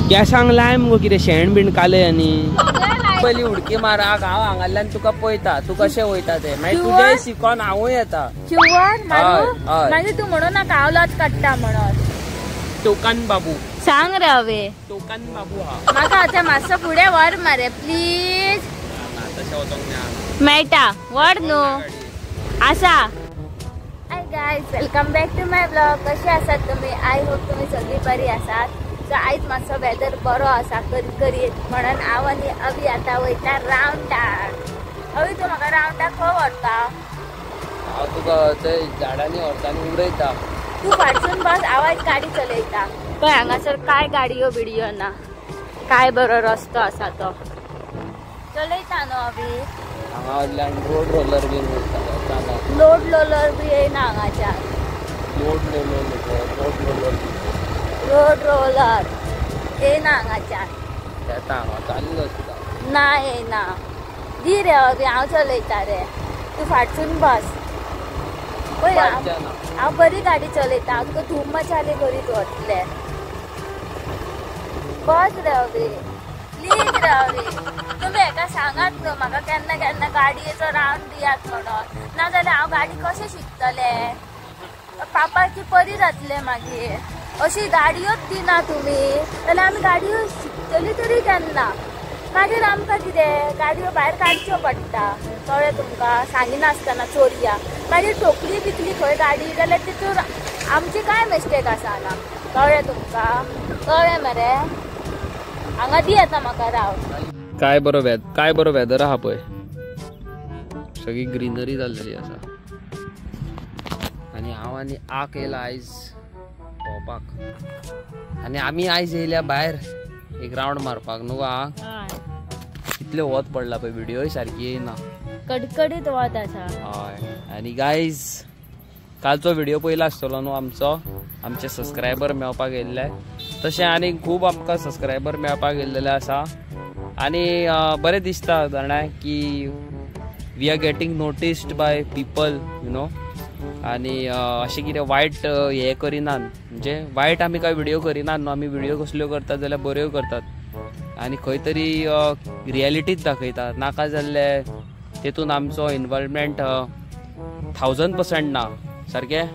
केसांक लाय मुगो कितें शेण बिण काले आनी पयली उडकी माराक हांव हांगाल्यान तुका पळयता तू कशें वयता ते मागीर तुजें शिकोन हांवूय येता मागीर तू म्हणून नाका हांव लॉज काडटा म्हणून टोकन बाबू सांग रे हांवे टोकन बाबू हा म्हाका आतां मातसो फुडें व्हर मरे प्लीज तशें वचोंक मेळटा व्हर न्हू आसा hi guys welcome back to my blog कशें आसात तुमी आय होप तुमी सगळीं बरी आसात सो आयज मातसो वेदर बरो आसा करीत म्हणून हांव आनी अवी आतां वयता रावंडाक अवी तूं म्हाका रावंडाक खंय व्हरता हांव तुका थंय झाडांनी व्हरतानी उडयता तू फाटसून बस आवाज गाडी चलयता पळय हांगासर काय गाडयो बिडयो ना काय बरो रस्तो आसा तो चलयता न्हू अवी हांगा वयल्यान रोड रोलर बीन वयता लोड लोलर बी येयना हांगाच्यान रोड रोलर येयना हांगाच्यान येता हांगा चाललो आसता ना येयना दी रे अवी हांव चलयता रे तू फाटसून बस पळय हांव बरी गाडी चलयता हांव तुका धूम मचाले करीत व्हरतले बस रे अवी प्लीज रे अवी तुमी हेका सांगात न्हू म्हाका केन्ना केन्ना गाडयेचो रावंड दियात म्हणून नाजाल्यार हांव गाडी कशें शिकतले पापाची परी जातले मागीर अशी गाडयोच दिना तुमी जाल्यार आमी गाडयो शिकतली तरी केन्ना मागीर आमकां कितें गाडयो भायर काडच्यो पडटा कळ्ळें तुमकां सांगिनासतना चोरया मागीर ठोकली बिकली खंय गाडी जाल्यार तितून आमची काय मिस्टेक आसना कळ्ळें तुमकां कळ्ळें मरे हांगा दी येता म्हाका राव काय बरो वेदर आहा पळय सगळी ग्रीनरी जाल्लेली आसा आनी हांव आनी आक येयला आयज भोंवपाक आनी आमी आयज येयल्या भायर एक रावंड मारपाक न्हू कितले वत पडला पळय व्हिडियोय सारकी येयना कडकडीत वत आसा हय आनी गायज कालचो व्हिडियो पयला आसतलो न्हू आमचे सबस्क्रायबर मेळपाक येयल्ले तशें आनी खूब आमकां सबस्क्रायबर मेळपाक येयल्लेले आसा आनी बरें दिसता जाणा की we are getting noticed by people you know आनी अशें कितें वायट हें करिनात म्हणजे वायट आमी काय व्हिडियो करिनात न्हू आमी व्हिडियो कसल्यो करतात जाल्यार बऱ्यो करतात आनी खंय तरी रियलिटीच दाखयतात नाका जाल्ले तेतून आमचो इन्वॉल्वमेंट 1000% ना सारकें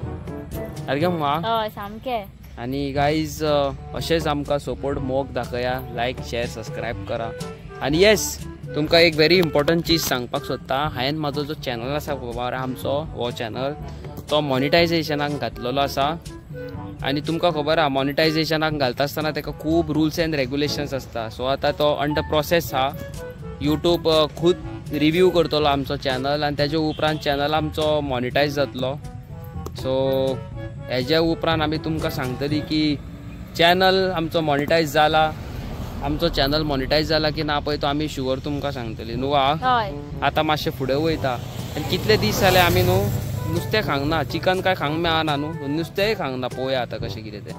हय सामकें आनी गायज अशेंच आमकां सपोर्ट मोग दाखया लायक शेअर सबस्क्रायब करा आनी येस तुमकां एक व्हेरी इम्पॉर्टंट चीज सांगपाक सोदता हांवें म्हाजो जो चॅनल आसा आमचो हो चॅनल तो मॉनिटायझेशनाक घातलेलो आसा आनी तुमकां खबर आहा मॉनिटायझेशनाक घालता आसतना ताका खूब रुल्स एंड रेग्युलेशन्स आसता सो आतां तो अंडर प्रोसेस आहा यूट्यूब खूद रिव्यू करतलो आमचो चॅनल आनी तेज्या उपरांत चॅनल आमचो मॉनिटायज जातलो सो हेज्या उपरांत आमी तुमकां सांगतली की चॅनल आमचो मॉनिटायज जाला आमचो चॅनल मॉनिटायज जाला की ना पळय तो आमी शुअर तुमकां सांगतली न्हू आतां मातशें फुडें वयता आनी कितले दीस जाले आमी न्हू नुस्तें खावंक ना चिकन काय खावंक मेळना न्हू नुस्तेंय खावंक ना पळोवया आतां कशें कितें तें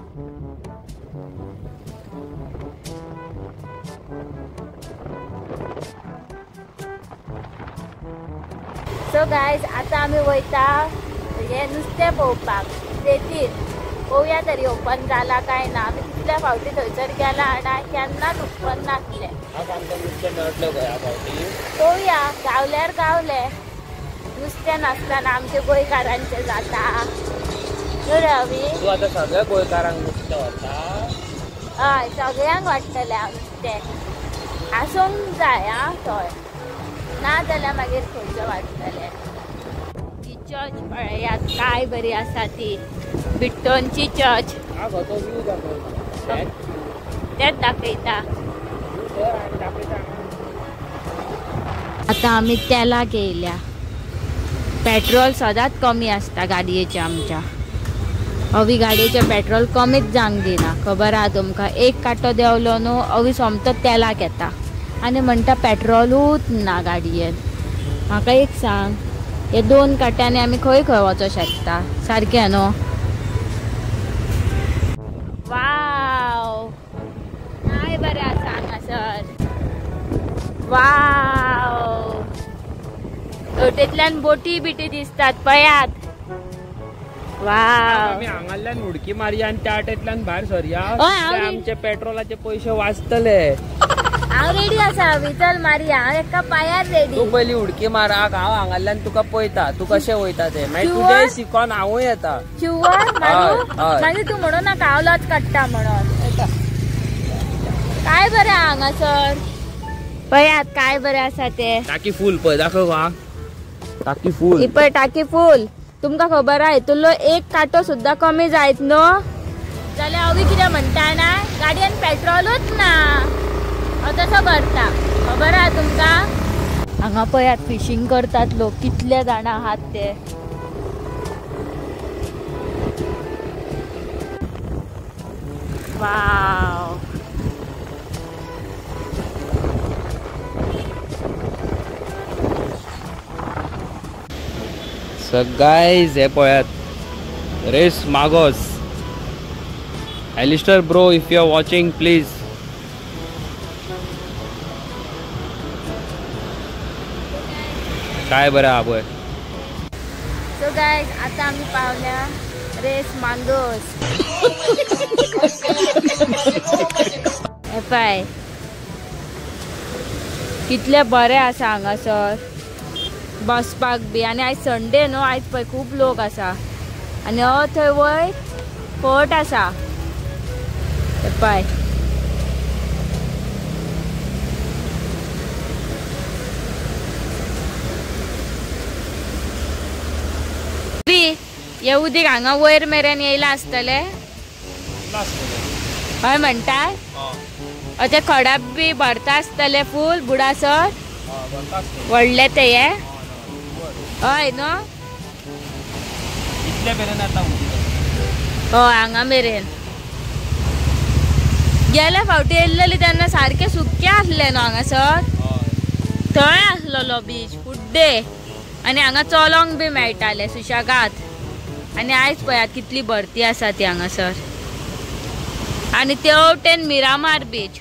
सो गायज आतां आमी वयता हें नुस्तें पळोवपाक रेतीन पळोवया तरी ओपन जाला काय ना आमी कितल्या फावटी थंयसर गेला आनी केन्नाच ओपन नासलें पळोवया गावल्यार गावलें नुस्तें नासतना आमचे गोंयकारांचें जाता न्हू रे अवी तूं आतां सगळ्या गोंयकारांक नुस्तें व्हरता हय सगळ्यांक वाडटलें हांव नुस्तें आसूंक जाय आं थंय ना जाल्यार मागीर खंयचें वाडटलें ती चर्च पळयात काय बरी आसा ती बिट्टोनची चर्च तेच दाखयता आतां आमी तेलाक येयल्या पेट्रोल सदांच कमी आसता गाडयेचें आमच्या अवी गाडयेचें पेट्रोल कमीच जावंक दिना खबर आहा तुमकां एक कांटो देंवलो न्हू अवी सोमतो तेलाक येता आनी म्हणटा पेट्रोलूच ना गाडयेन म्हाका एक सांग हे 2 काट्यांनी आमी खंय खंय वचूं शकता सारकें न्हू वाव काय बरें आसा हांगासर वाव तेतल्यान बोटी बिटी दिसतात पळयात वाव आम्ही हांगाल्यान उडकी मारी आणि त्या वाटेतल्यान भायर सरया हांव आमचे पेट्रोलाचे पैसे वाचतले. हांव रेडी आसा चल मारया हांव एका पायार रेडी. तू पहिली उडकी माराक हांव हांगाल्यान तुका पळयता तू कशें वयता ते मागीर तुझे शिकोन हांवूय येता. शुवर मागीर तू म्हणू नाका हांव लॉज काडटा म्हणून. काय बरें हांगासर पळयात काय बरें आसा ते. टाकी फूल पळय दाखव वा टाकी फूल. ही पळय टाकी फूल. तुमका खबर आहे तुलो एक कांटो सुद्धा कमी जायत न्हू जाल्यार हांव कितें म्हणटा ना गाडयेन पेट्रोलूच ना हांव तसो करता खबर आहा तुमका. हांगा पळयात फिशींग करतात लोक कितले जाण आहात ते. वाव So guys, हे पळयात रेस मागोस. Alistair bro, if you are watching, please. काय बरं हा पळय. सो गायज आता आम्ही पावल्या रेस मांगोस. हे पाय कितले बरे आसा हांगासर बसपाक बी. आणि आयज संडे न्हू आयज पळय खूब लोक आसा. आणि थंय वयर फोर्ट आसा. हे पाय हे उदीक हांगा वयर मेरेन येयला आसतले हय म्हणटा. ते खडाप बी भरता आसतले फूल बुडासर व्हडले ते हे हय न्हू. हय हांगा मेरेन गेल्या फावटी येयल्लेली तेन्ना सारखे सुके आसले न्हू हांगासर. थंय आसलोलो बीच फुड्डे आनी हांगा चलोंक बी मेळटाले सुशेगाद. आनी आयज पळयात कितली भरती आसा ती हांगासर. आनी तेवटेन मिरामार बीच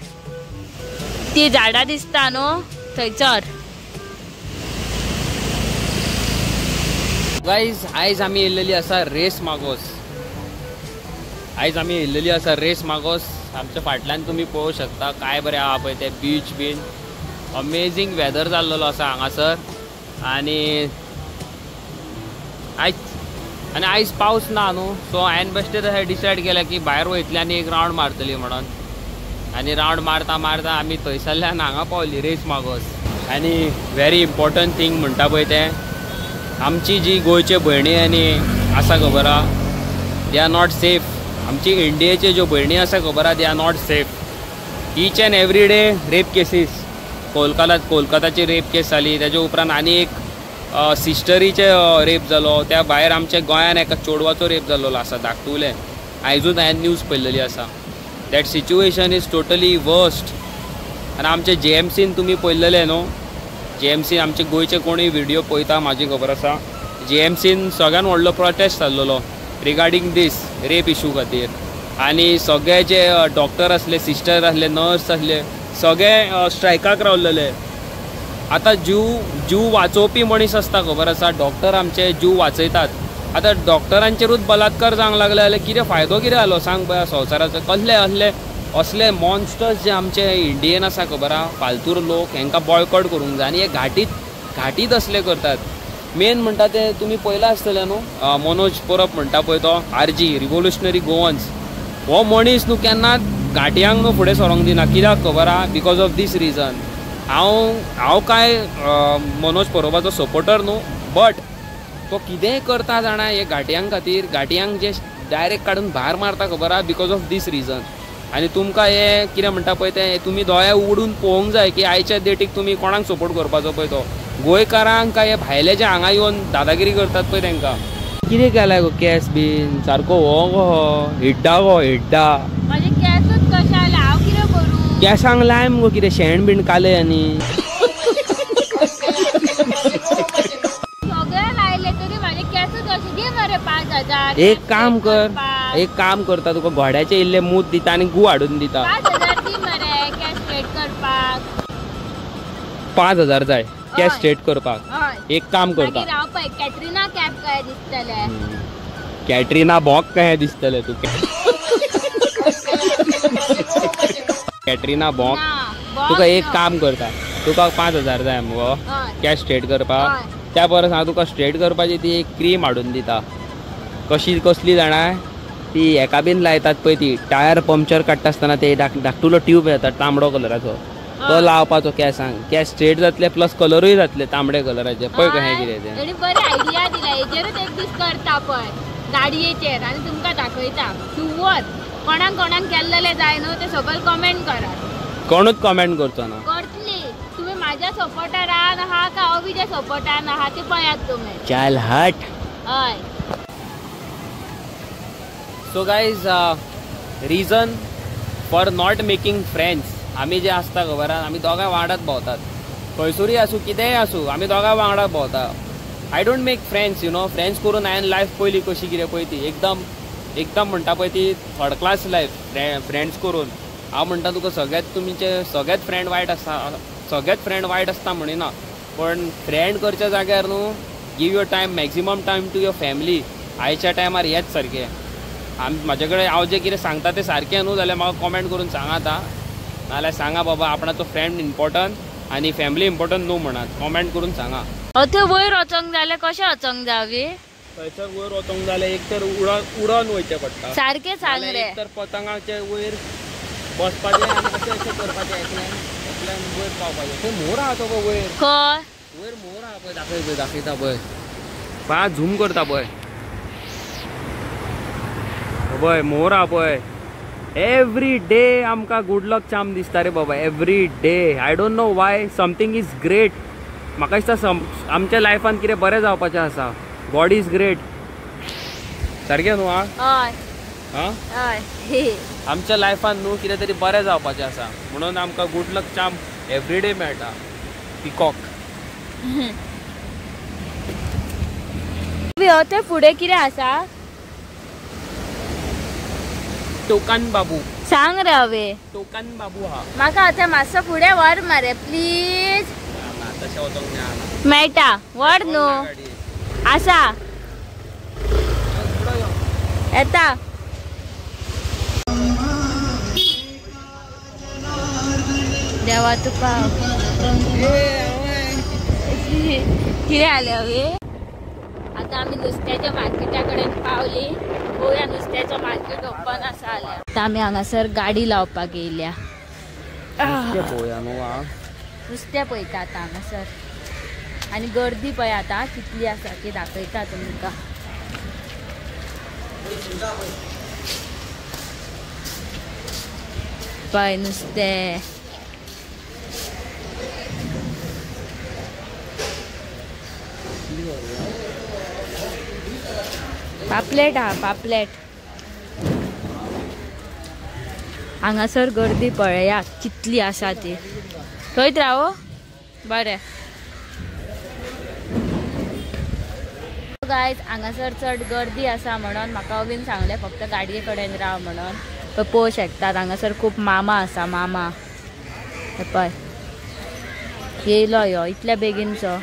ती झाडां दिसता न्हू थंयसर. गाइज आयज आमी येयल्लेली आसा रेस मागोस. आयज आमी येयल्लेली आसा रेस मागोस. आमच्या फाटल्यान तुमी पळोवं शकता काय बरें आहा पळय ते बीच बीन. अमेझींग वेदर जाल्लो आसा हांगासर. आनी आयज पावस ना न्हू सो हांवें बेश्टेच अशें डिसायड केलें की भायर वयतली आनी एक रावंड मारतली म्हणून. आनी रावंड मारता मारता आमी थंयसरल्यान हांगा पावली रेस मागोस. आनी व्हेरी इम्पॉर्टंट थिंग म्हणटा पळय तें आमची जी गोंयचे भयणी आनी आसा खबर आहा दे आर नॉट सेफ. आमची इंडियेचे ज्यो भयणी आसा खबर आहा they are not safe. Each and every day rape cases. कोलकाताची रेप केस जाली. तेज्या उपरांत आनी एक सिस्टरीचे रेप जालो. त्या भायर आमच्या गोंयान एका चेडवाचो रेप जाल्लो आसा धाकटुले. आयजूच हांवें न्यूज पळयल्ली आसा. That situation is totally worst. आनी आमचे JMCन तुमी पळयल्लें न्हू. JMC आमचे गोंयचे कोणूय व्हिडिओ पळयता म्हाजी खबर आसा. JMCन सगळ्यान व्हडलो प्रोटेस्ट जाल्लो रिगार्डींग दीस रेप इशू खातीर. आनी सगळे जे डॉक्टर आसले सिस्टर आसले नर्स आसले सगळे स्ट्रायकाक रावलेले. आतां जीव वाचोवपी मनीस आसता खबर आसा डॉक्टर आमचे जीव वाचयतात. आतां डॉक्टरांचेरूच बलात्कार जावंक लागले जाल्यार कितें फायदो कितें जालो सांग पळय संवसाराचो. कसले असले मॉन्स्टर्स जे आमचे इंडियेन आसा खबर आहा फालतूर लोक हांकां बॉयकॉट करूंक जाय. आनी हे घाटीत असले करतात. मेन म्हणटा ते तुमी पळयलां आसतलें न्हू मनोज परब म्हणटा पळय तो RG रिव्होल्युशनरी गोवन्स. हो मनीस न्हू केन्नाच घाटयांक न्हू फुडें सरोंक दिना. कित्याक खबर आहा बिकॉज ऑफ दीस रिजन. हांव काय मनोज परबाचो सपोर्टर न्हू बट तो कितेंय करता जाणा हे घाटयांक खातीर. घाटयांक जे डायरेक्ट काडून भायर मारता खबर आहा बिकॉज ऑफ दीस रिजन. आनी तुमकां हे कितें म्हणटा पळय तें तुमी दोळे उगडून पळोवंक जाय की आयच्या डेटीक तुमी कोणाक सपोर्ट करपाचो पळय तो गोंयकारांक काय हे भायले जे हांगा येवन दादागिरी करतात पळय तांकां. कितें केलाय गो केस बीन सारको हो गो हिड्डा गो हिड्डा. माझे केसच कशे आले हांव कितें करूं. केसांक लाय मुगो कितें शेण बीण काले आनी सगळे लायले तरी माझे केसच अशे दे मरे 5000. एक काम करता तुका घोड्याचे इल्ले मूत दिता आनी गू हाडून दिता. 5000 दी मरे केस स्ट्रेट करपाक. 5000 जाय केस स्ट्रेट करपाक. एक काम करता हांव पळय कॅटरिना कॅफ काय दिसतले. कॅटरीना बॉक कहें दिसतले तू कॅटरीना बॉक तुका एक काम करता तुका 5,000 जाय मुगो कॅश स्ट्रेट करपाक त्या परस हांव तुका स्ट्रेट करपाची ती एक क्रीम हाडून दिता कसली जाणा ती एका बीन लायतात पळय ती टायर पंक्चर काडटा आसतना ते धाकटुलो ट्यूब येता तांबडो कलराचो तो लावपाचो केसांक केस स्ट्रेट जातले प्लस कलरूय जातले तांबडे कलराचे पळय कशें कितें तें बरी आयडिया दिला हेजेरूच एक दीस करता पळय गाडयेचेर आनी तुमकां दाखयता शुवर कोणाक केल्लेले जाय न्हू ते सगळे कमेंट करात कोणूच कमेंट करचो ना करतली तुम्ही माझ्या सपोर्टारान आहा का अविच्या सपोर्टान आहा ते पळयात तुम्ही चल हट हय so guys reason for not making friends आम्ही जे असता खबर आम्ही दोगां वांगडाच भोंवतात खंयसरूय आसूं कितेंय आसूं आम्ही दोगां वांगडा भोंवता I don't make friends you know friends करून हांवें लायफ पयली कशी कितें पळय ती एकदम म्हणटा पळय ती थर्ड क्लास लायफ फ्रेंड्स करून हांव म्हणटा तुका सगळ्यात फ्रेंड वायट आसता म्हणिना पण फ्रेंड करच्या जाग्यार न्हू give your time maximum time to your family आयच्या टायमार हेच सारकें म्हाजे कडेन हांव जें कितें सांगता तें सारकें न्हू जाल्यार म्हाका कॉमेंट करून सांगाता नाल्यार सांगा बाबा आपणाचो फ्रेंड इम्पॉर्टंट आनी फॅमिली इम्पॉर्टंट न्हू म्हणत कॉमेंट करून सांगा थंय वयर वचोंक जाल्यार कशें वचोंक जावी थंयसर वयर वचोंक जाल्यार एक तर उडोन वयचें पडटा सारकें सांग रे एक तर पतंगाचे वयर बसपाचें आनी अशें करपाचें एकल्यान वयर पावपाचें थंय मोर आहा तो वयर खंय वयर मोर आहा पळय दाखयता पळय पळय झूम करता पळय पळय मोर आहा पळय एवरी डे आमकां गुड लक चाम दिसता रे बाबा every day I don't know Y something is great म्हाका दिसता आमच्या लायफान कितें बरें जावपाचें आसा गॉड इज ग्रेट सारकें न्हू आमच्या लायफान न्हू कितें तरी बरें जावपाचें आसा म्हणून आमकां गुड लक चाम एवरी डे मेळटा पिकॉक ते फुडें कितें आसा टोकन बाबू सांग रे हांवे टोकन बाबू हा म्हाका आतां मातसो फुडें व्हर मरे प्लीज तशें वचोंक मेळना मेळटा व्हर न्हू आसा येता देवा तुका कितें जालें हांवे आता आम्ही नुस्त्याच्या मार्केटा कडेन पावली गोया नुस्त्याचं मार्केट ओपन आसा जाल्यार आता आमी हांगासर गाडी लावपाक येयल्या नुस्तें पळयता आतां हांगासर आनी गर्दी पळय आतां कितली आसा ती दाखयता तुमकां पळय नुस्तें पापलेट हा पापलेट हांगासर गर्दी पळया कितली आसा ती थंयच राव बरें गायज हांगासर चड गर्दी आसा म्हणून म्हाका बीन सांगलें फक्त गाडये कडेन राव म्हणून पळोवंक शकतात हांगासर खूब मामा आसा मामा हे पळय येयलो ह्यो इतल्या बेगीनचो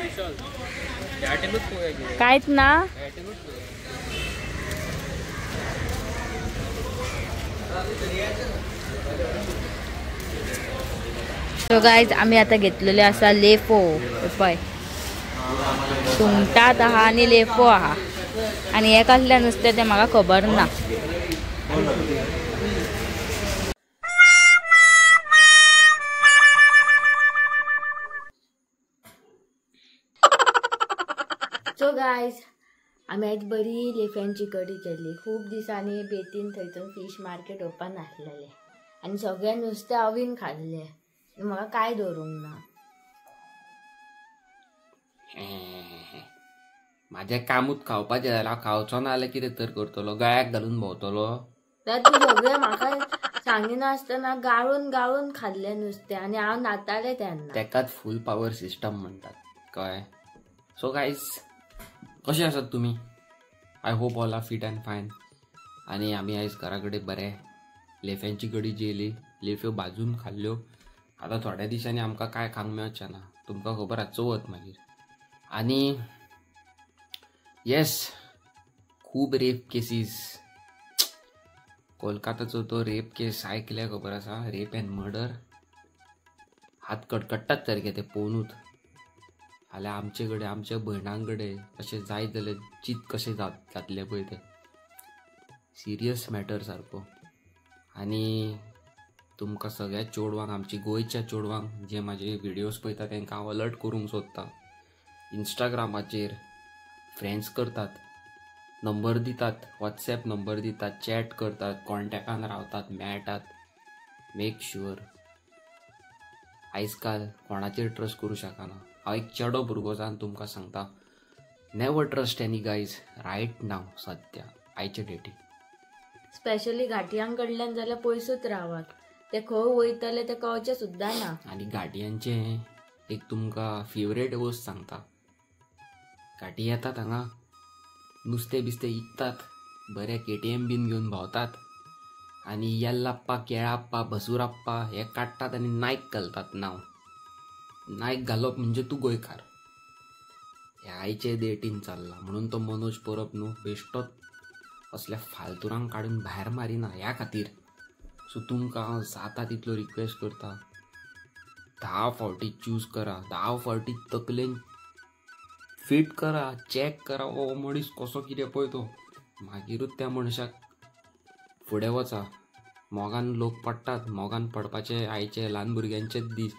कांयच ना सो गायज आमी आतां घेतलेले आसा लेफो पळय सुंगटात आहा आनी लेफो आहा आनी हे कसलें नुस्तें तें म्हाका खबर ना सो गायज आमी आयज बरी लेफ्यांची कडी केल्ली खूब दिसांनी बेतीन थंयसून फीश मार्केट ओपन आसलेलें आनी सगळें नुस्तें हांवें खाल्लें म्हाका काय दवरूंक ना माझें कामूच खावपाचें जाल्यार हांव खावचो ना जाल्यार कितें तर करतलो गळ्याक घालून भोंवतलो तूं सगळें म्हाका सांगिनासतना गाळून गाळून खाल्लें नुस्तें आनी हांव नातालें तेन्ना तेकाच फूल पावर सिस्टम म्हणटात कळ्ळें सो गायज कशें आसात तुमी I hope all are fit and fine आनी आमी आयज घरा कडेन बरें लेफ्यांची कडी जेली लेफ्यो भाजून खाल्ल्यो आतां थोड्या दिसांनी आमकां काय खावंक मेळचें ना तुमकां खबर आहा चवथ मागीर आनी येस खूब रेप केसीस. कोलकाताचो तो रेप केस ऐकल्या खबर आसा, रेप अँड मर्डर. हात कडकडटात सारखे ते पळोवनूच. जाल्यार आमचे कडेन आमच्या भयणां कडेन अशें जायत जाल्यार चित कशें जातलें पळय तें. सिरियस मॅटर सारको. आनी तुमकां सगळ्या चेडवांक, आमची गोंयच्या चेडवांक जे म्हाजे व्हिडियोज पळयता तांकां हांव अलर्ट करूंक सोदतां. इंस्टाग्रामाचेर फ्रेंड्स करतात, नंबर दितात, वॉट्सॅप नंबर दितात, चॅट करतात, कॉन्टॅक्टान रावतात, मेळटात. मेक शुअर आयज काल कोणाचेर ट्रस्ट करूं शकना. हांव एक चेडो भुरगो जावन तुमकां सांगता, never trust any guys right now. सद्या आयचे डेटीक स्पेशली घाटयांक कडल्यान जाल्यार पयसूच रावात. ते खंय वयतले ते कळचे सुद्दां ना. आनी घाटयांचे एक तुमकां फेवरेट वस्त सांगता. घाटी येतात हांगा, नुस्तें बिस्तें विकतात, बरे KTM बीन घेवन भोंवतात आनी येल्लाप्पा, केळाप्पा, बसुराप्पा हे काडटात आनी नायक घालतात नांव. नायक घालप म्हणजे तूं गोंयकार. हे आयचे डेटीन चल्ला. म्हणून तो मनोज परब न्हू बेश्टोच असल्या फालतुरांक काडून भायर मारिना ह्या खातीर. सो तुमकां हांव जाता तितलो रिक्वेस्ट करता, 10 फावटी चूज करा, 10 फावटी तकलेन फिट करा, चॅक करा हो मनीस कसो कितें पळय तो. मागीरूच त्या मनशाक फुडें वचा. मोगान लोक पडटात, मोगान पडपाचे आयचे ल्हान भुरग्यांचेच दीस.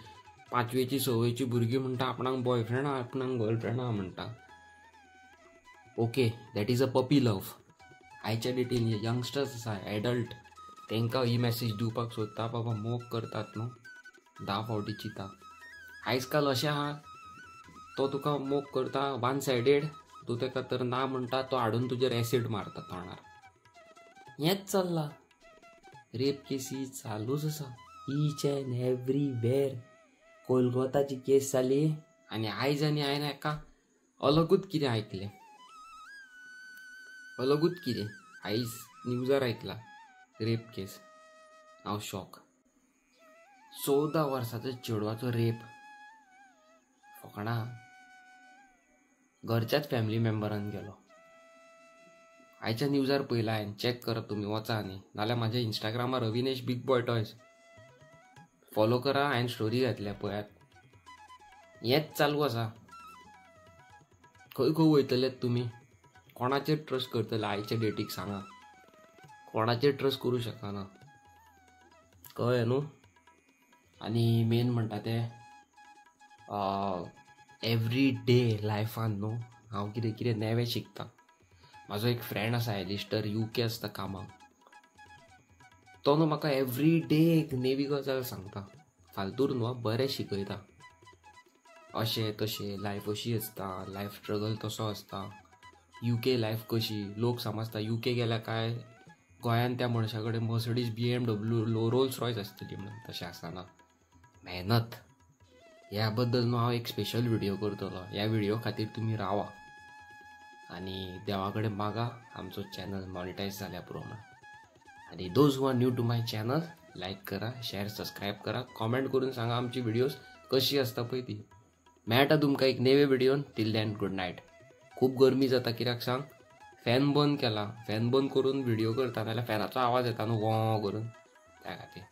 5वेची 6वेची भुरगीं म्हणटा आपणाक बॉयफ्रेंड आहा, आपणाक गर्लफ्रेंड आहा म्हणटा. Okay, that is a puppy love. आयच्या डेटीन यंगस्टर्स आसा, एडल्ट, तांकां ही मॅसेज दिवपाक सोदता, बाबा मोग करतात न्हू, 10 फावटी चिता. आयज काल अशें आहा, तो तुका मोग करता वन सायडेड, तूं ताका तर ना म्हणटा, तो हाडून तुजेर एसीड मारता तोंडार. हेंच चल्ला. रेप केसी चालूच आसा ईच एंड एवरीवेर. कोलकाताची केस जाली आनी आयज आनी हांवें एका अलगूच कितें आयकलें. अलगूच कितें आयज न्यूजार आयकला रेप केस. हांव शॉक. 14 वर्साचो चेडवाचो रेप. फकाणां घरच्याच फॅमिली मेंबरान गेलो. आयच्या न्यूजार पयला हांवें, चॅक करात तुमी, वचा न्ही. नाल्यार म्हाज्या इंस्टाग्रामार Avinesh big boy toys follow करा. हांवें स्टोरी घातल्या पळयात. हेंच चालू आसा. खंय खंय वयतले तुमी? कोणाचेर ट्रस्ट करतले आयच्या डेटीक सांगा. कोणाचेर ट्रस्ट करूं शकना, कळ्ळें न्हू. आनी मेन म्हणटा ते एवरी डे लायफान न्हू हांव कितें कितें नेवें शिकता. म्हाजो एक फ्रेंड आसा एलिस्टर, UK आसता कामाक. तो न्हू म्हाका एवरी डे एक नेवी गजाल सांगता. फालतूर न्हू, बरें शिकयता. अशें तशें लायफ अशी आसता, लायफ स्ट्रगल तसो आसता. UK लायफ कशी. लोक समजता UK गेल्या काय गोंयान त्या मनशा कडेन मर्सिडीज, BMW, रोल्स रॉयस आसतली म्हणून. तशें आसना. मेहनत. ह्या बद्दल न्हू हांव एक स्पेशल व्हिडियो करतलो. ह्या व्हिडियो खातीर तुमी रावा आनी देवा कडेन मागा आमचो चॅनल मॉनिटायज जाल्या पुरो. आनी those who are new to my channel, like करा, शेअर, सबस्क्राईब करा, कॉमेंट करून सांगा आमची व्हिडिओज कशी आसता पळय ती. मेळटा तुमकां एक नेवे व्हिडिओन. Till then good night. खूब गरमी जाता, कित्याक सांग, फॅन बंद केला. फॅन बंद करून व्हिडिओ करता, नाल्यार फॅनाचो आवाज येता न्हू वो करून, त्या खातीर.